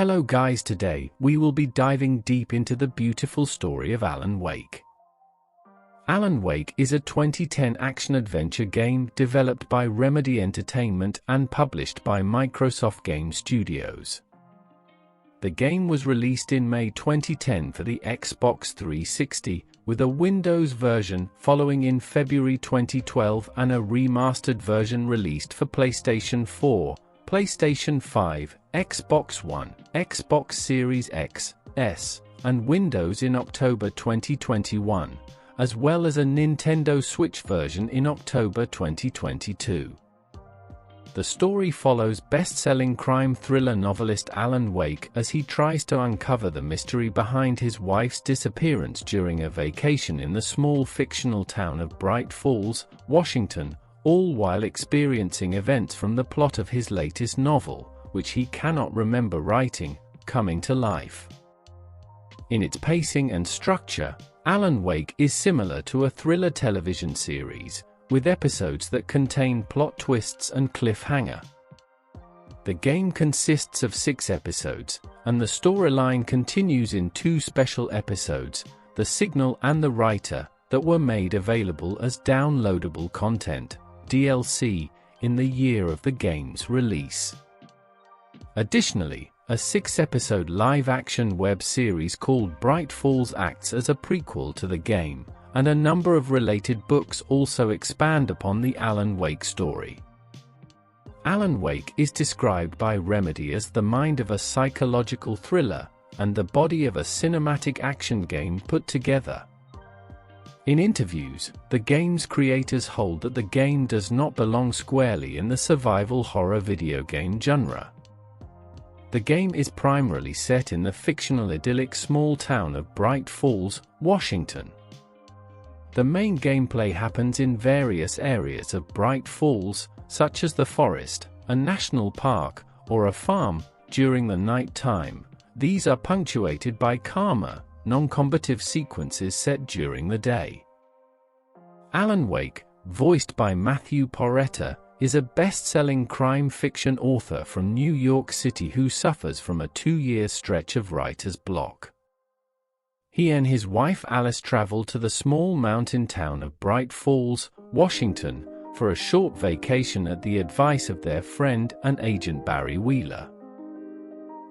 Hello guys, today we will be diving deep into the beautiful story of Alan Wake. Alan Wake is a 2010 action-adventure game developed by Remedy Entertainment and published by Microsoft Game Studios. The game was released in May 2010 for the Xbox 360, with a Windows version following in February 2012 and a remastered version released for PlayStation 4, PlayStation 5, Xbox One, Xbox Series X, S, and Windows in October 2021, as well as a Nintendo Switch version in October 2022. The story follows best-selling crime thriller novelist Alan Wake as he tries to uncover the mystery behind his wife's disappearance during a vacation in the small fictional town of Bright Falls, Washington, all while experiencing events from the plot of his latest novel, which he cannot remember writing, coming to life. In its pacing and structure, Alan Wake is similar to a thriller television series, with episodes that contain plot twists and cliffhanger. The game consists of 6 episodes, and the storyline continues in 2 special episodes, The Signal and The Writer, that were made available as downloadable content, DLC, in the year of the game's release. Additionally, a 6-episode live-action web series called Bright Falls acts as a prequel to the game, and a number of related books also expand upon the Alan Wake story. Alan Wake is described by Remedy as the mind of a psychological thriller, and the body of a cinematic action game put together. In interviews, the game's creators hold that the game does not belong squarely in the survival horror video game genre. The game is primarily set in the fictional idyllic small town of Bright Falls, Washington. The main gameplay happens in various areas of Bright Falls, such as the forest, a national park, or a farm, during the night time. These are punctuated by calmer, non-combative sequences set during the day. Alan Wake, voiced by Matthew Porretta, is a best-selling crime fiction author from New York City who suffers from a 2-year stretch of writer's block. He and his wife Alice travel to the small mountain town of Bright Falls, Washington, for a short vacation at the advice of their friend and agent Barry Wheeler.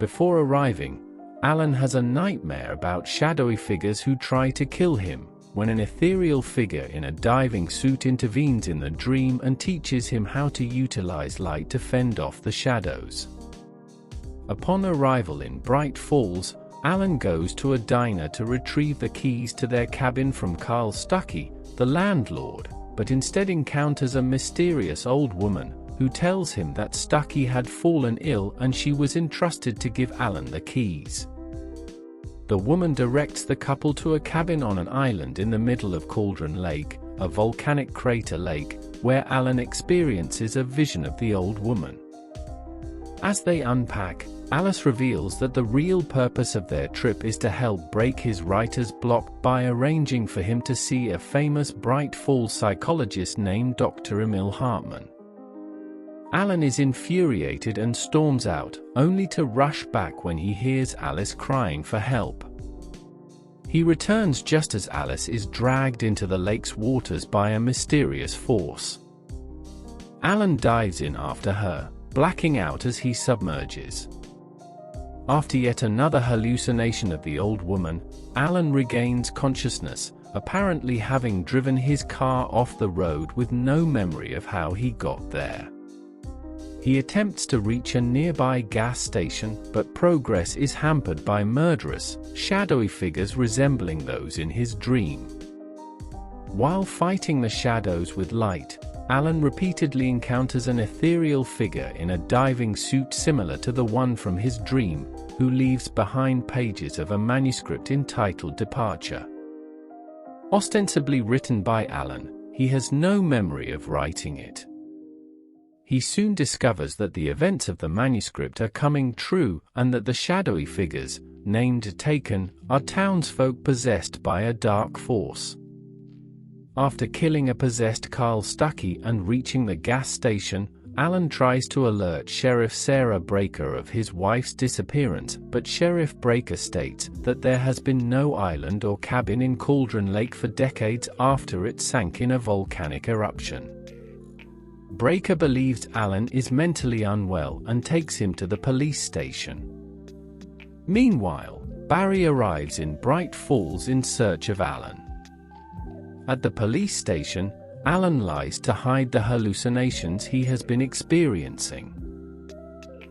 Before arriving, Alan has a nightmare about shadowy figures who try to kill him, when an ethereal figure in a diving suit intervenes in the dream and teaches him how to utilize light to fend off the shadows. Upon arrival in Bright Falls, Alan goes to a diner to retrieve the keys to their cabin from Carl Stuckey, the landlord, but instead encounters a mysterious old woman who tells him that Stuckey had fallen ill and she was entrusted to give Alan the keys. The woman directs the couple to a cabin on an island in the middle of Cauldron Lake, a volcanic crater lake, where Alan experiences a vision of the old woman. As they unpack, Alice reveals that the real purpose of their trip is to help break his writer's block by arranging for him to see a famous Bright Falls psychologist named Dr. Emil Hartman. Alan is infuriated and storms out, only to rush back when he hears Alice crying for help. He returns just as Alice is dragged into the lake's waters by a mysterious force. Alan dives in after her, blacking out as he submerges. After yet another hallucination of the old woman, Alan regains consciousness, apparently having driven his car off the road with no memory of how he got there. He attempts to reach a nearby gas station, but progress is hampered by murderous, shadowy figures resembling those in his dream. While fighting the shadows with light, Alan repeatedly encounters an ethereal figure in a diving suit similar to the one from his dream, who leaves behind pages of a manuscript entitled Departure. Ostensibly written by Alan, he has no memory of writing it. He soon discovers that the events of the manuscript are coming true and that the shadowy figures, named Taken, are townsfolk possessed by a dark force. After killing a possessed Carl Stuckey and reaching the gas station, Alan tries to alert Sheriff Sarah Breaker of his wife's disappearance, but Sheriff Breaker states that there has been no island or cabin in Cauldron Lake for decades after it sank in a volcanic eruption. Breaker believes Alan is mentally unwell and takes him to the police station. Meanwhile, Barry arrives in Bright Falls in search of Alan. At the police station, Alan lies to hide the hallucinations he has been experiencing.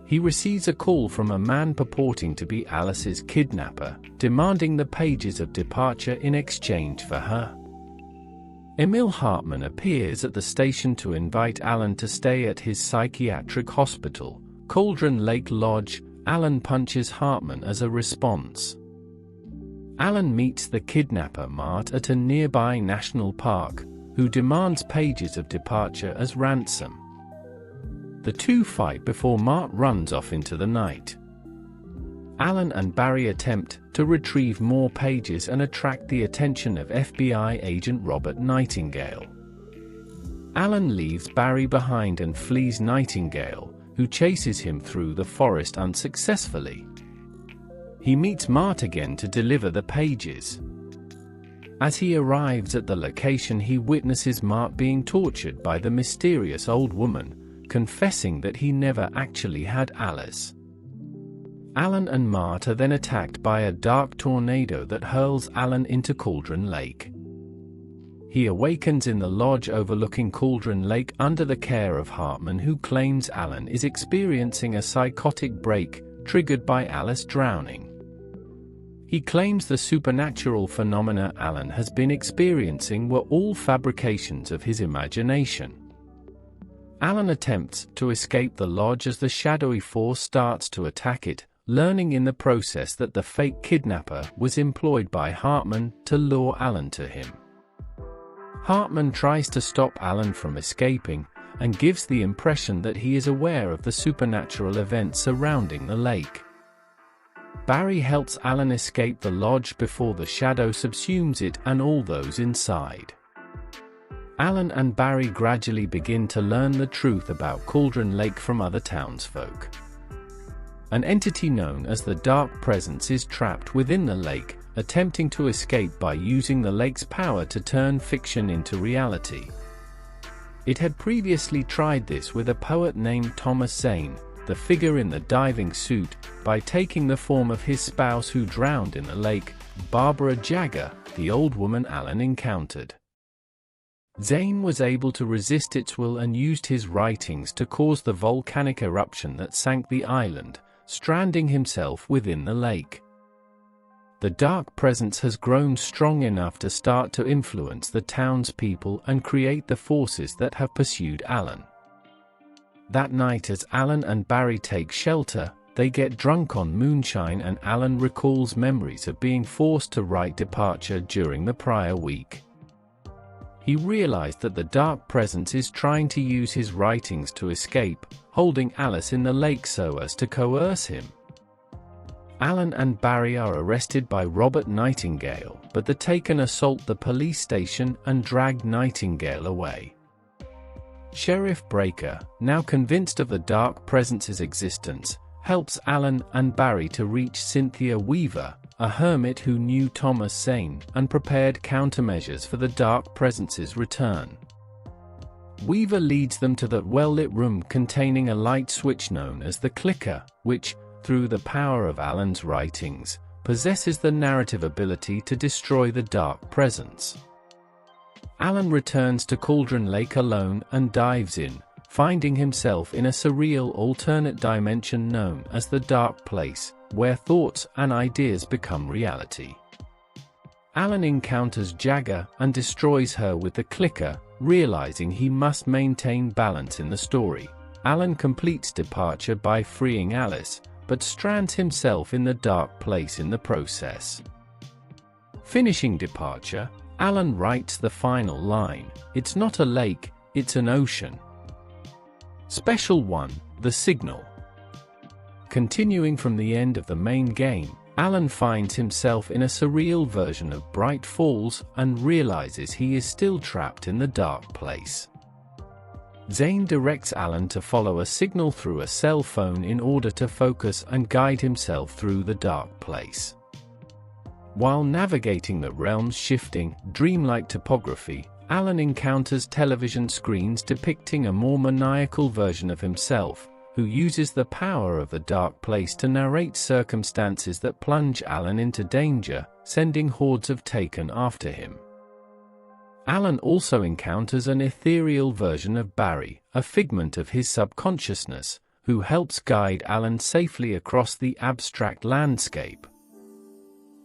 He receives a call from a man purporting to be Alice's kidnapper, demanding the pages of departure in exchange for her. Emil Hartman appears at the station to invite Alan to stay at his psychiatric hospital, Cauldron Lake Lodge. Alan punches Hartman as a response. Alan meets the kidnapper Mart at a nearby national park, who demands pages of departure as ransom. The two fight before Mart runs off into the night. Alan and Barry attempt to retrieve more pages and attract the attention of FBI agent Robert Nightingale. Alan leaves Barry behind and flees Nightingale, who chases him through the forest unsuccessfully. He meets Mart again to deliver the pages. As he arrives at the location, he witnesses Mart being tortured by the mysterious old woman, confessing that he never actually had Alice. Alan and Mart are then attacked by a dark tornado that hurls Alan into Cauldron Lake. He awakens in the lodge overlooking Cauldron Lake under the care of Hartman, who claims Alan is experiencing a psychotic break triggered by Alice drowning. He claims the supernatural phenomena Alan has been experiencing were all fabrications of his imagination. Alan attempts to escape the lodge as the shadowy force starts to attack it, learning in the process that the fake kidnapper was employed by Hartman to lure Alan to him. Hartman tries to stop Alan from escaping, and gives the impression that he is aware of the supernatural events surrounding the lake. Barry helps Alan escape the lodge before the shadow subsumes it and all those inside. Alan and Barry gradually begin to learn the truth about Cauldron Lake from other townsfolk. An entity known as the Dark Presence is trapped within the lake, attempting to escape by using the lake's power to turn fiction into reality. It had previously tried this with a poet named Thomas Zane, the figure in the diving suit, by taking the form of his spouse who drowned in the lake, Barbara Jagger, the old woman Alan encountered. Zane was able to resist its will and used his writings to cause the volcanic eruption that sank the island, stranding himself within the lake. The Dark Presence has grown strong enough to start to influence the townspeople and create the forces that have pursued Alan. That night, as Alan and Barry take shelter, they get drunk on moonshine and Alan recalls memories of being forced to write departure during the prior week. He realized that the Dark Presence is trying to use his writings to escape, holding Alice in the lake so as to coerce him. Alan and Barry are arrested by Robert Nightingale, but the Taken assault the police station and drag Nightingale away. Sheriff Breaker, now convinced of the Dark Presence's existence, helps Alan and Barry to reach Cynthia Weaver, a hermit who knew Thomas Zane and prepared countermeasures for the Dark Presence's return. Weaver leads them to the well-lit room containing a light switch known as the Clicker, which, through the power of Alan's writings, possesses the narrative ability to destroy the Dark Presence. Alan returns to Cauldron Lake alone and dives in, finding himself in a surreal alternate dimension known as the Dark Place, where thoughts and ideas become reality. Alan encounters Jagger and destroys her with the Clicker, realizing he must maintain balance in the story. Alan completes departure by freeing Alice, but strands himself in the Dark Place in the process. Finishing departure, Alan writes the final line, "It's not a lake, it's an ocean." Special 1, The Signal. Continuing from the end of the main game, Alan finds himself in a surreal version of Bright Falls and realizes he is still trapped in the Dark Place. Zane directs Alan to follow a signal through a cell phone in order to focus and guide himself through the dark place. While navigating the realm's shifting, dreamlike topography, Alan encounters television screens depicting a more maniacal version of himself, who uses the power of the dark place to narrate circumstances that plunge Alan into danger, sending hordes of Taken after him. Alan also encounters an ethereal version of Barry, a figment of his subconsciousness, who helps guide Alan safely across the abstract landscape.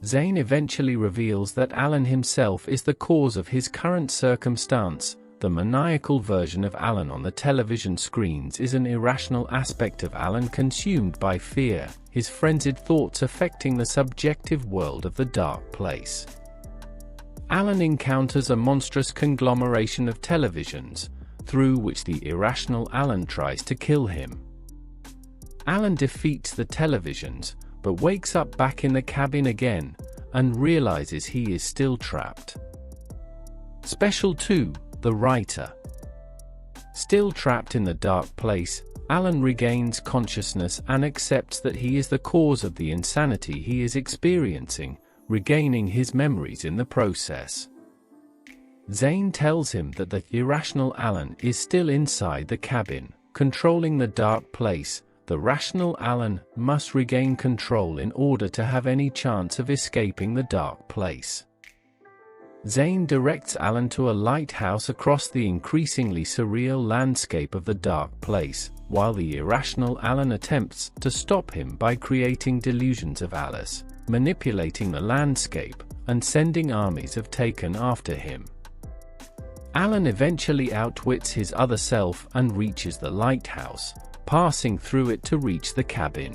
Zane eventually reveals that Alan himself is the cause of his current circumstance. The maniacal version of Alan on the television screens is an irrational aspect of Alan consumed by fear, his frenzied thoughts affecting the subjective world of the dark place. Alan encounters a monstrous conglomeration of televisions, through which the irrational Alan tries to kill him. Alan defeats the televisions, but wakes up back in the cabin again, and realizes he is still trapped. Special 2, The Writer. Still trapped in the dark place, Alan regains consciousness and accepts that he is the cause of the insanity he is experiencing, regaining his memories in the process. Zane tells him that the irrational Alan is still inside the cabin, controlling the dark place. The rational Alan must regain control in order to have any chance of escaping the dark place. Zane directs Alan to a lighthouse across the increasingly surreal landscape of the dark place, while the irrational Alan attempts to stop him by creating delusions of Alice, manipulating the landscape, and sending armies of Taken after him. Alan eventually outwits his other self and reaches the lighthouse, passing through it to reach the cabin.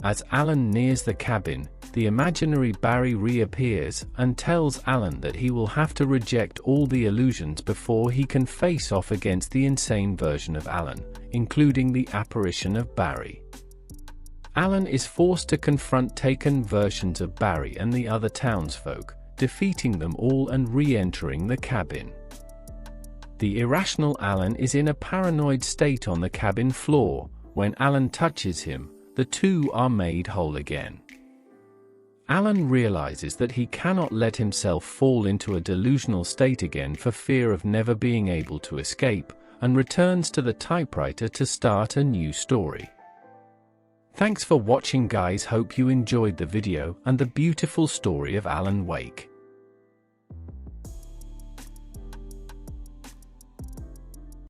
As Alan nears the cabin, the imaginary Barry reappears and tells Alan that he will have to reject all the illusions before he can face off against the insane version of Alan, including the apparition of Barry. Alan is forced to confront Taken versions of Barry and the other townsfolk, defeating them all and re-entering the cabin. The irrational Alan is in a paranoid state on the cabin floor. When Alan touches him, the two are made whole again. Alan realizes that he cannot let himself fall into a delusional state again for fear of never being able to escape, and returns to the typewriter to start a new story. Thanks for watching, guys. Hope you enjoyed the video and the beautiful story of Alan Wake.